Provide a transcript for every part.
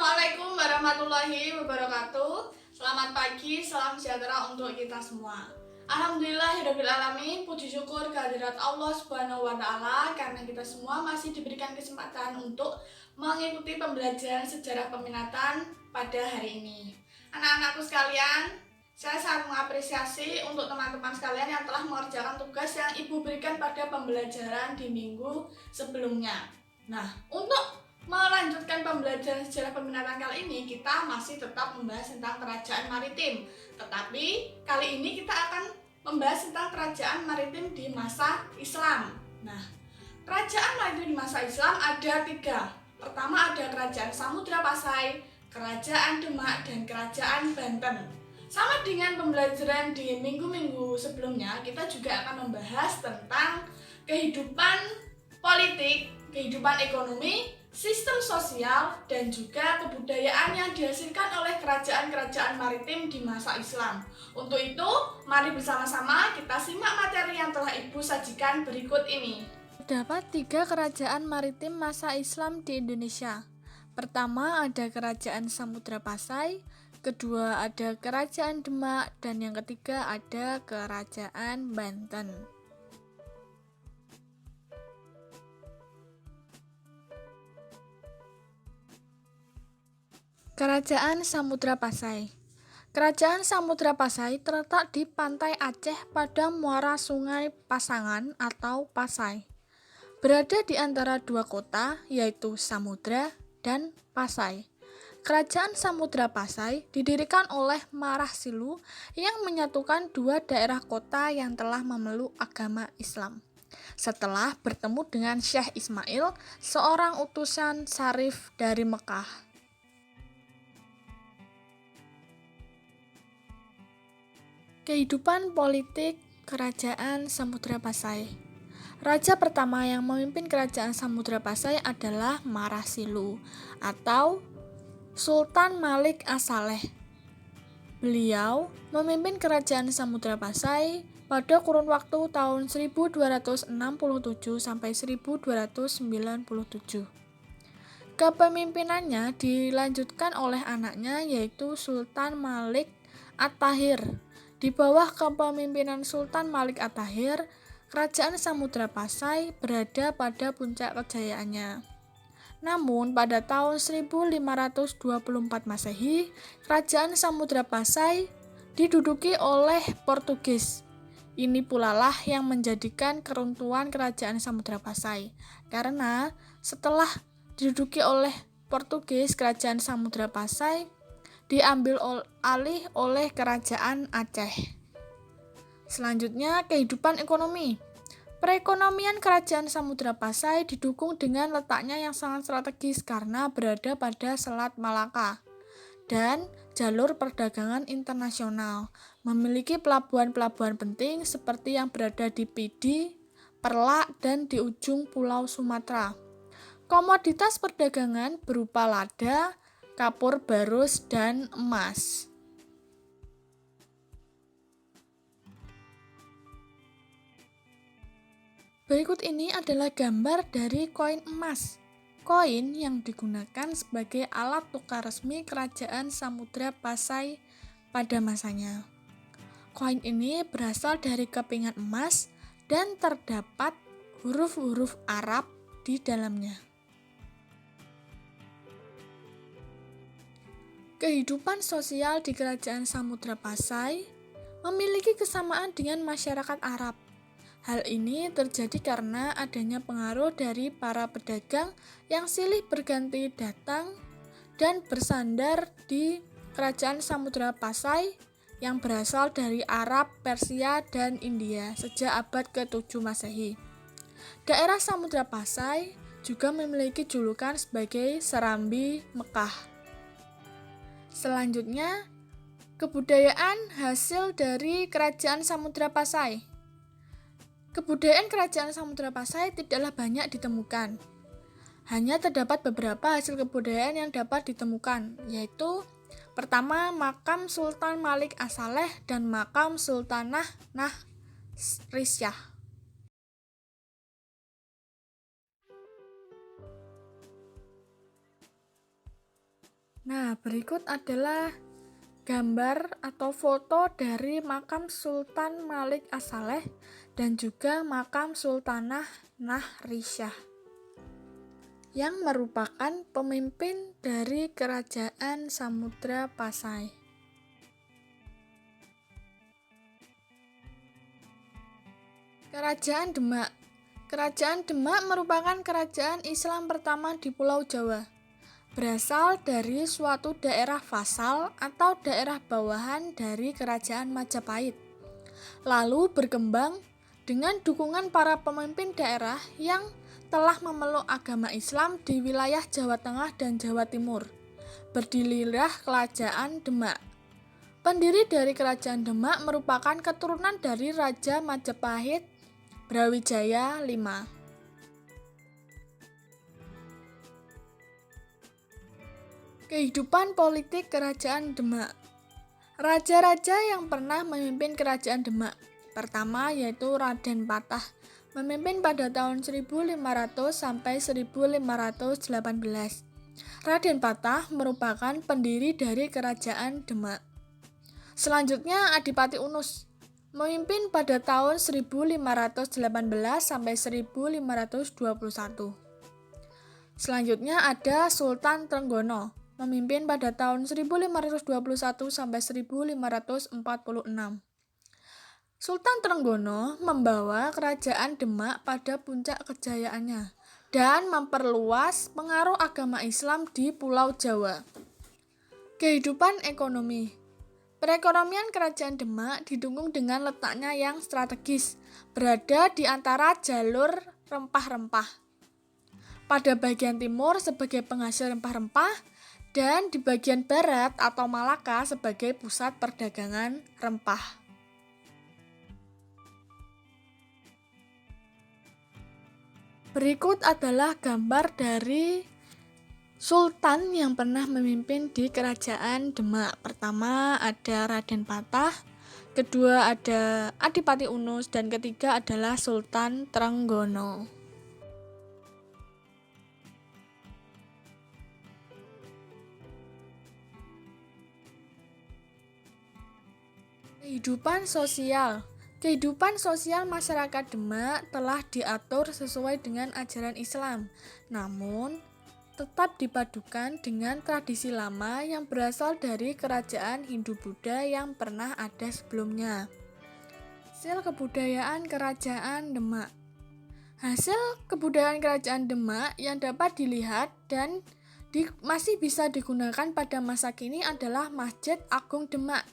Assalamualaikum warahmatullahi wabarakatuh. Selamat pagi, salam sejahtera untuk kita semua. Alhamdulillahirabbil alamin, puji syukur kehadirat Allah Subhanahu wa taala karena kita semua masih diberikan kesempatan untuk mengikuti pembelajaran sejarah peminatan pada hari ini. Anak-anakku sekalian, saya sangat mengapresiasi untuk teman-teman sekalian yang telah mengerjakan tugas yang Ibu berikan pada pembelajaran di minggu sebelumnya. Nah, untuk melanjutkan pembelajaran sejarah peminatan kali ini, kita masih tetap membahas tentang kerajaan maritim. Tetapi kali ini kita akan membahas tentang kerajaan maritim di masa Islam. Nah, kerajaan maritim di masa Islam ada 3. Pertama ada kerajaan Samudra Pasai, kerajaan Demak, dan kerajaan Banten. Sama dengan pembelajaran di minggu-minggu sebelumnya, kita juga akan membahas tentang kehidupan politik, kehidupan ekonomi, sistem sosial, dan juga kebudayaan yang dihasilkan oleh kerajaan-kerajaan maritim di masa Islam. Untuk itu, mari bersama-sama kita simak materi yang telah Ibu sajikan berikut ini. Terdapat 3 kerajaan maritim masa Islam di Indonesia. Pertama ada kerajaan Samudra Pasai, kedua ada kerajaan Demak, dan yang ketiga ada kerajaan Banten. Kerajaan Samudra Pasai. Kerajaan Samudra Pasai terletak di pantai Aceh pada muara Sungai Pasangan atau Pasai. Berada di antara 2 kota, yaitu Samudra dan Pasai. Kerajaan Samudra Pasai didirikan oleh Marah Silu yang menyatukan 2 daerah kota yang telah memeluk agama Islam. Setelah bertemu dengan Syekh Ismail, seorang utusan Syarif dari Mekah. Kehidupan politik Kerajaan Samudra Pasai. Raja pertama yang memimpin Kerajaan Samudra Pasai adalah Marah Silu atau Sultan Malik As-Saleh. Beliau memimpin Kerajaan Samudra Pasai pada kurun waktu tahun 1267 sampai 1297. Kepemimpinannya dilanjutkan oleh anaknya yaitu Sultan Malik At-Tahir. Di bawah kepemimpinan Sultan Malik At-Tahir, Kerajaan Samudra Pasai berada pada puncak kejayaannya. Namun pada tahun 1524 Masehi, Kerajaan Samudra Pasai diduduki oleh Portugis. Ini pula lah yang menjadikan keruntuhan Kerajaan Samudra Pasai. Karena setelah diduduki oleh Portugis, Kerajaan Samudra Pasai diambil alih oleh Kerajaan Aceh. Selanjutnya, kehidupan ekonomi. Perekonomian Kerajaan Samudra Pasai didukung dengan letaknya yang sangat strategis karena berada pada Selat Malaka dan jalur perdagangan internasional. Memiliki pelabuhan-pelabuhan penting seperti yang berada di Pidi, Perlak, dan di ujung Pulau Sumatera. Komoditas perdagangan berupa lada, kapur barus, dan emas. Berikut ini adalah gambar dari koin emas. Koin yang digunakan sebagai alat tukar resmi Kerajaan Samudra Pasai pada masanya. Koin ini berasal dari kepingan emas dan terdapat huruf-huruf Arab di dalamnya. Kehidupan sosial di Kerajaan Samudra Pasai memiliki kesamaan dengan masyarakat Arab. Hal ini terjadi karena adanya pengaruh dari para pedagang yang silih berganti datang dan bersandar di Kerajaan Samudra Pasai yang berasal dari Arab, Persia, dan India sejak abad ke-7 Masehi. Daerah Samudra Pasai juga memiliki julukan sebagai Serambi Mekah. Selanjutnya, kebudayaan hasil dari Kerajaan Samudra Pasai. Kebudayaan Kerajaan Samudra Pasai tidaklah banyak ditemukan. Hanya terdapat beberapa hasil kebudayaan yang dapat ditemukan, yaitu pertama, makam Sultan Malik As-Saleh dan makam Sultanah Nahrisyah. Nah, berikut adalah gambar atau foto dari makam Sultan Malik As-Saleh dan juga makam Sultanah Nahrisyah yang merupakan pemimpin dari Kerajaan Samudra Pasai. Kerajaan Demak. Kerajaan Demak merupakan kerajaan Islam pertama di Pulau Jawa. Berasal dari suatu daerah vasal atau daerah bawahan dari Kerajaan Majapahit. Lalu berkembang dengan dukungan para pemimpin daerah yang telah memeluk agama Islam di wilayah Jawa Tengah dan Jawa Timur. Berdirilah Kerajaan Demak. Pendiri dari Kerajaan Demak merupakan keturunan dari Raja Majapahit Brawijaya V. Kehidupan politik Kerajaan Demak. Raja-raja yang pernah memimpin Kerajaan Demak. Pertama yaitu Raden Patah, memimpin pada tahun 1500 sampai 1518. Raden Patah merupakan pendiri dari Kerajaan Demak. Selanjutnya Adipati Unus, memimpin pada tahun 1518 sampai 1521. Selanjutnya ada Sultan Trenggono, memimpin pada tahun 1521 sampai 1546. Sultan Trenggono membawa Kerajaan Demak pada puncak kejayaannya dan memperluas pengaruh agama Islam di Pulau Jawa. Kehidupan ekonomi. Perekonomian Kerajaan Demak didukung dengan letaknya yang strategis, berada di antara jalur rempah-rempah. Pada bagian timur sebagai penghasil rempah-rempah, dan di bagian barat atau Malaka sebagai pusat perdagangan rempah. Berikut adalah gambar dari sultan yang pernah memimpin di Kerajaan Demak. Pertama ada Raden Patah, kedua ada Adipati Unus, dan ketiga adalah Sultan Trenggono. Kehidupan sosial. Kehidupan sosial masyarakat Demak telah diatur sesuai dengan ajaran Islam, namun tetap dipadukan dengan tradisi lama yang berasal dari kerajaan Hindu-Buddha yang pernah ada sebelumnya. Hasil kebudayaan Kerajaan Demak. Hasil kebudayaan Kerajaan Demak yang dapat dilihat dan masih bisa digunakan pada masa kini adalah Masjid Agung Demak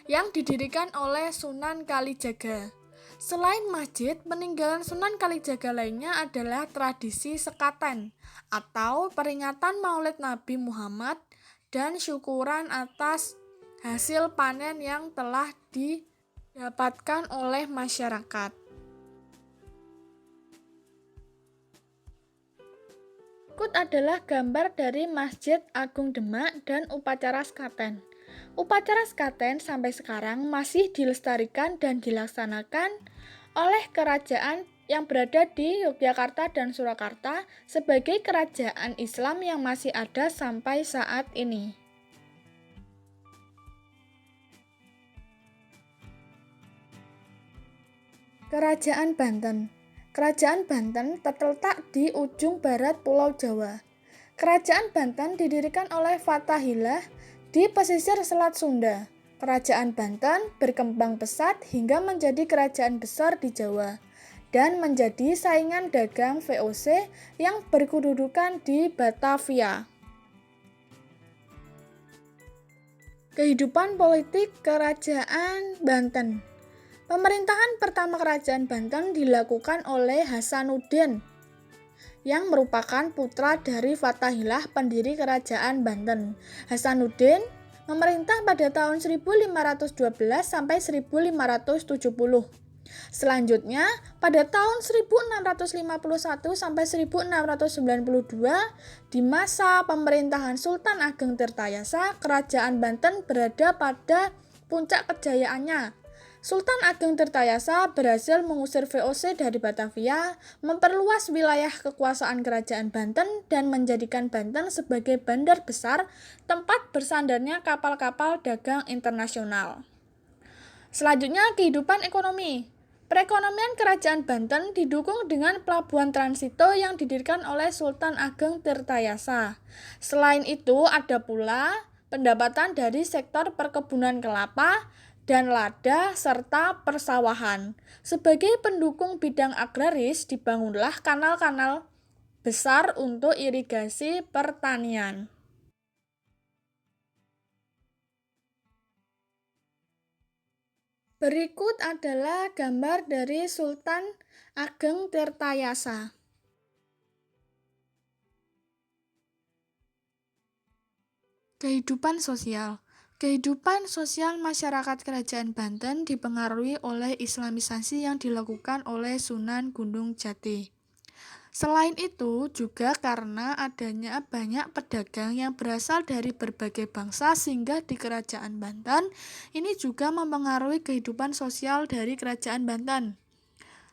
yang didirikan oleh Sunan Kalijaga. Selain masjid, peninggalan Sunan Kalijaga lainnya adalah tradisi sekaten atau peringatan Maulid Nabi Muhammad dan syukuran atas hasil panen yang telah didapatkan oleh masyarakat. Berikut adalah gambar dari Masjid Agung Demak dan upacara sekaten. Upacara sekaten sampai sekarang masih dilestarikan dan dilaksanakan oleh kerajaan yang berada di Yogyakarta dan Surakarta sebagai kerajaan Islam yang masih ada sampai saat ini. Kerajaan Banten. Kerajaan Banten terletak di ujung barat Pulau Jawa. Kerajaan Banten didirikan oleh Fathahillah di pesisir Selat Sunda. Kerajaan Banten berkembang pesat hingga menjadi kerajaan besar di Jawa dan menjadi saingan dagang VOC yang berkedudukan di Batavia. Kehidupan politik Kerajaan Banten. Pemerintahan pertama Kerajaan Banten dilakukan oleh Hasanuddin yang merupakan putra dari Fathahillah pendiri Kerajaan Banten. Hasanuddin memerintah pada tahun 1512 sampai 1570. Selanjutnya, pada tahun 1651 sampai 1692, di masa pemerintahan Sultan Ageng Tirtayasa, Kerajaan Banten berada pada puncak kejayaannya. Sultan Ageng Tirtayasa berhasil mengusir VOC dari Batavia, memperluas wilayah kekuasaan kerajaan Banten, dan menjadikan Banten sebagai bandar besar tempat bersandarnya kapal-kapal dagang internasional. Selanjutnya, kehidupan ekonomi. Perekonomian kerajaan Banten didukung dengan pelabuhan transito yang didirikan oleh Sultan Ageng Tirtayasa. Selain itu, ada pula pendapatan dari sektor perkebunan kelapa dan lada serta persawahan. Sebagai pendukung bidang agraris, dibangunlah kanal-kanal besar untuk irigasi pertanian. Berikut adalah gambar dari Sultan Ageng Tirtayasa. Kehidupan sosial. Kehidupan sosial masyarakat kerajaan Banten dipengaruhi oleh Islamisasi yang dilakukan oleh Sunan Gunung Jati. Selain itu, juga karena adanya banyak pedagang yang berasal dari berbagai bangsa sehingga di kerajaan Banten ini juga mempengaruhi kehidupan sosial dari kerajaan Banten.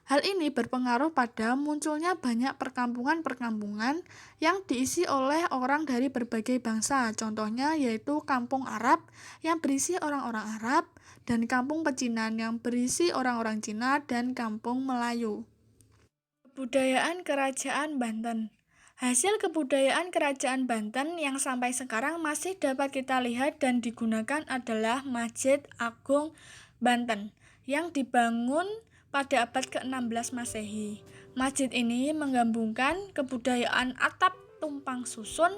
Hal ini berpengaruh pada munculnya banyak perkampungan-perkampungan yang diisi oleh orang dari berbagai bangsa. Contohnya yaitu kampung Arab yang berisi orang-orang Arab dan kampung pecinan yang berisi orang-orang Cina dan kampung Melayu. Kebudayaan Kerajaan Banten. Hasil kebudayaan Kerajaan Banten yang sampai sekarang masih dapat kita lihat dan digunakan adalah Masjid Agung Banten yang dibangun pada abad ke-16 Masehi. Masjid ini menggabungkan kebudayaan atap tumpang susun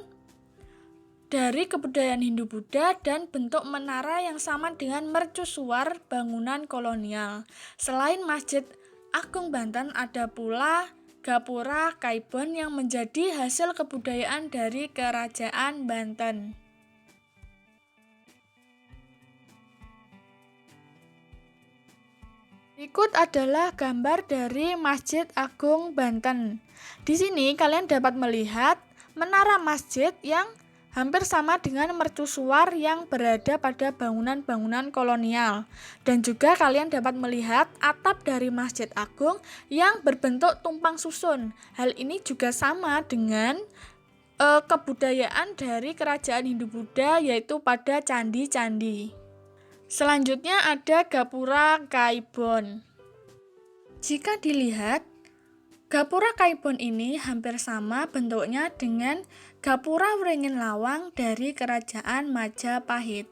dari kebudayaan Hindu-Buddha dan bentuk menara yang sama dengan mercusuar bangunan kolonial. Selain Masjid Agung Banten, ada pula Gapura Kaibon yang menjadi hasil kebudayaan dari Kerajaan Banten. Berikut adalah gambar dari Masjid Agung Banten. Di sini kalian dapat melihat menara masjid yang hampir sama dengan mercusuar yang berada pada bangunan-bangunan kolonial. Dan juga kalian dapat melihat atap dari Masjid Agung yang berbentuk tumpang susun. Hal ini juga sama dengan kebudayaan dari kerajaan Hindu-Buddha yaitu pada candi-candi. Selanjutnya ada Gapura Kaibon. Jika dilihat, Gapura Kaibon ini hampir sama bentuknya dengan Gapura Wringin Lawang dari Kerajaan Majapahit.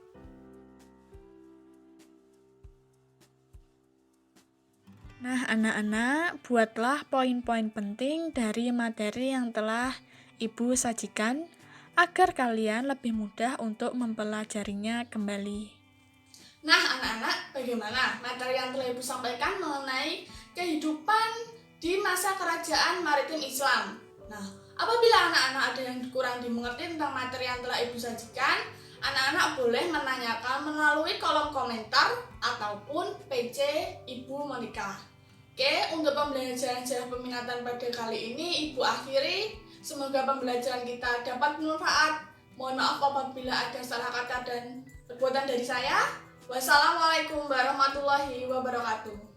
Nah, anak-anak, buatlah poin-poin penting dari materi yang telah Ibu sajikan agar kalian lebih mudah untuk mempelajarinya kembali. Nah, anak-anak, bagaimana materi yang telah Ibu sampaikan mengenai kehidupan di masa kerajaan maritim Islam? Nah, apabila anak-anak ada yang kurang dimengerti tentang materi yang telah Ibu sajikan, anak-anak boleh menanyakan melalui kolom komentar ataupun PC Ibu Monika. Oke, untuk pembelajaran sejarah peminatan pada kali ini Ibu akhiri. Semoga pembelajaran kita dapat bermanfaat. Mohon maaf apabila ada salah kata dan perbuatan dari saya. Wassalamualaikum warahmatullahi wabarakatuh.